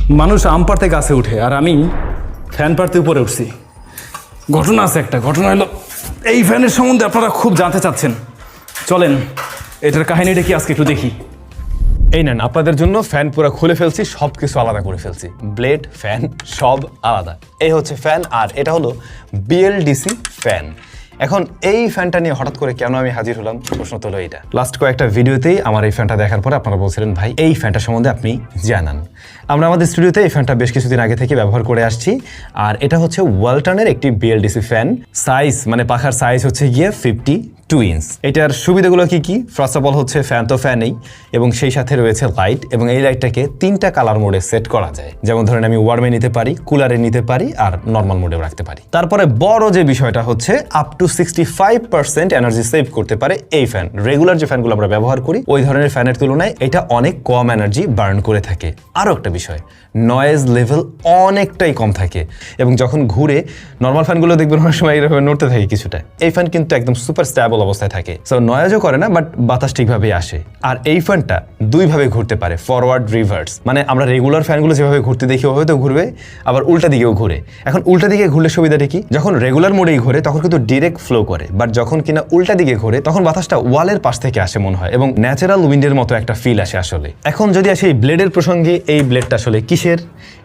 মানুষ আম পাড়তে গাছে উঠে আর আমি ফ্যান পাড়তে উপরে উঠছি। ঘটনা আছে একটা, ঘটনা হলো এই ফ্যানের সম্বন্ধে আপনারা খুব জানতে চাচ্ছেন। চলেন এটার কাহিনীটা কি আজকে একটু দেখি। এই নেন আপনাদের জন্য ফ্যান পুরো খুলে ফেলছি, সব কিছু আলাদা করে ফেলছি, ব্লেড ফ্যান সব আলাদা। এই হচ্ছে ফ্যান আর এটা হলো বিএলডিসি ফ্যান। এখন এই ফ্যানটা নিয়ে হঠাৎ করে কেন আমি হাজির হলাম, প্রশ্ন তো হলো এইটা। লাস্ট কয়েকটা ভিডিওতেই আমার এই ফ্যানটা দেখার পরে আপনারা বলছিলেন ভাই এই ফ্যানটা সম্বন্ধে আপনি জানান। আমরা আমাদের স্টুডিওতে এই ফ্যানটা বেশ কিছুদিন আগে থেকে ব্যবহার করে আসছি আর এটা হচ্ছে ওয়ালটনের একটি বিএলডিসি ফ্যান। সাইজ মানে পাখার সাইজ হচ্ছে গিয়ে 52 ইঞ্চ। এটার সুবিধাগুলো কি কি? ফার্স্ট অফ অল হচ্ছে ফ্যান তো ফ্যানেই এবং সেই সাথে রয়েছে লাইট, এবং এই লাইটটাকে 3টা কালার মোডে সেট করা যায়। যেমন ধরেন আমি ওয়ার্মে নিতে পারি, কুলারে নিতে পারি আর নর্মাল মোডেও রাখতে পারি। তারপরে বড় যে বিষয়টা হচ্ছে আপ টু 65% এনার্জি সেভ করতে পারে এই ফ্যান। রেগুলার যে ফ্যানগুলো আমরা ব্যবহার করি ওই ধরনের ফ্যানের তুলনায় এটা অনেক কম এনার্জি বার্ন করে থাকে। আরও একটা বিষয়, নয়েজ লেভেল অনেকটাই কম থাকে এবং যখন ঘুরে নর্মাল ফ্যানগুলো দেখবেন অনেক সময় এইভাবে নড়তে থাকে কিছুটা, এই ফ্যান কিন্তু একদম সুপার স্ট্যাবল অবস্থায় থাকে। সো নয়েজও করে না, বাট বাতাস ঠিকভাবেই আসে। আর এই ফ্যানটা দুইভাবে ঘুরতে পারে, ফরওয়ার্ড রিভার্স। মানে আমরা রেগুলার ফ্যানগুলো যেভাবে ঘুরতে দেখি ওভাবে তো ঘুরবে, আবার উল্টা দিকেও ঘুরে। এখন উল্টা দিকে ঘুরলে সুবিধাটা কি? যখন রেগুলার মোডেই ঘুরে তখন কিন্তু ডিরেক্ট ফ্লো করে, বাট যখন কিনা উল্টা দিকে ঘুরে তখন বাতাসটা ওয়ালের পাশ থেকে আসে মনে হয় এবং ন্যাচারাল উইন্ডের মতো একটা ফিল আসে আসলে। এখন যদি আসে এই ব্লেডের প্রসঙ্গে, এই ব্লেডটা আসলে কিসের?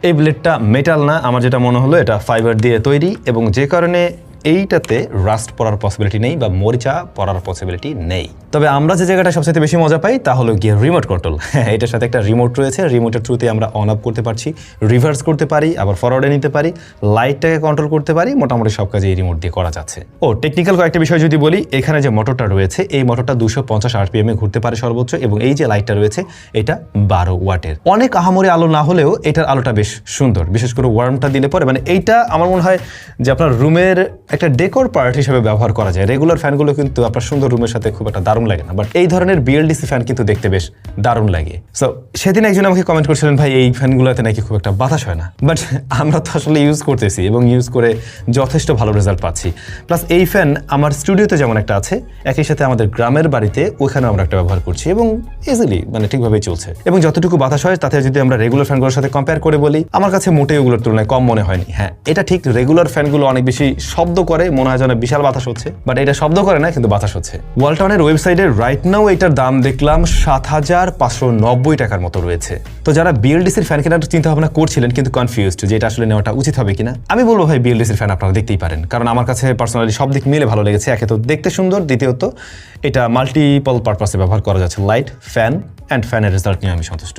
এই ব্লেডটা মেটাল না, আমার যেটা মনে হলো এটা ফাইবার দিয়ে তৈরি এবং যে কারণে এইটাতে রাস্ট পড়ার পসিবিলিটি নেই বা মরিচা পড়ার পসিবিলিটি নেই। তবে আমরা যে জায়গাটা সবচেয়ে বেশি মজা পাই তা হলো গিয়ে রিমোট কন্ট্রোল। এটার সাথে একটা রিমোট রয়েছে, রিমোটের থ্রুতে আমরা অন অফ করতে পারছি, রিভার্স করতে পারি, আবার ফরওয়ার্ডে নিতে পারি, লাইটটাকে কন্ট্রোল করতে পারি। মোটামুটি সব কাজে এই রিমোট দিয়ে করা যাচ্ছে। ও টেকনিক্যাল কয়েকটা বিষয় যদি বলি, এখানে যে মোটরটা রয়েছে এই মোটরটা 250 RPM এ ঘুরতে পারে সর্বোচ্চ, এবং এই যে লাইটটা রয়েছে এটা 12 ওয়াটের। অনেক আহামরি আলো না হলেও এটার আলোটা বেশ সুন্দর, বিশেষ করে ওয়ার্মটা দিলে পরে মানে এইটা আমার মনে হয় যে আপনার রুমের একটা ডেকোর পার্ট হিসেবে ব্যবহার করা যায়। রেগুলার ফ্যানগুলো কিন্তু আপনার সুন্দর রুমের সাথে খুব একটা দারুণ লাগে না, বাট এই ধরনের বিএলডিসি ফ্যান কিন্তু দেখতে বেশ দারুণ লাগে। সো সেদিন একজন আমাকে কমেন্ট করছিলেন ভাই এই ফ্যানগুলোতে নাকি খুব একটা বাতাস হয় না, বাট আমরা তো আসলে ইউজ করতেছি এবং ইউজ করে যথেষ্ট ভালো রেজাল্ট পাচ্ছি। প্লাস এই ফ্যান আমার স্টুডিওতে যেমন একটা আছে, একই সাথে আমাদের গ্রামের বাড়িতে ওইখানে আমরা একটা ব্যবহার করছি এবং ইজিলি মানে ঠিকভাবেই চলছে। এবং যতটুকু বাতাস হয় তাতে যদি আমরা রেগুলার ফ্যানগুলোর সাথে কম্পেয়ার করে বলি, আমার কাছে মোটেই ওগুলোর তুলনায় কম মনে হয়নি। হ্যাঁ এটা ঠিক, রেগুলার ফ্যানগুলো অনেক বেশি শব্দ করে, মনে হয় যেন বিশাল বাতাস হচ্ছে, বাট এটা শব্দ করে না কিন্তু বাতাস হচ্ছে। ওয়ালটনের ওয়েবসাইটে রাইট নাও এটার দাম দেখলাম 7,590 টাকার মতো রয়েছে। তো যারা বিএলডিসির ফ্যান কেনার চিন্তা ভাবনা করছিলেন কিন্তু কনফিউজড যে এটা আসলে নেওয়াটা উচিত হবে কিনা, আমি বলবো ভাই বিএলডিসির ফ্যান আপনারা দেখতেই পারেন, কারণ আমার কাছে পার্সোনালি সব দিক মিলে ভালো লেগেছে। একে তো দেখতে সুন্দর, দ্বিতীয়ত এটা মাল্টিপল পারপাসে ব্যবহার করা যাচ্ছে, লাইট, ফ্যান অ্যান্ড ফ্যানের রেজাল্ট নিয়ে আমি সন্তুষ্ট।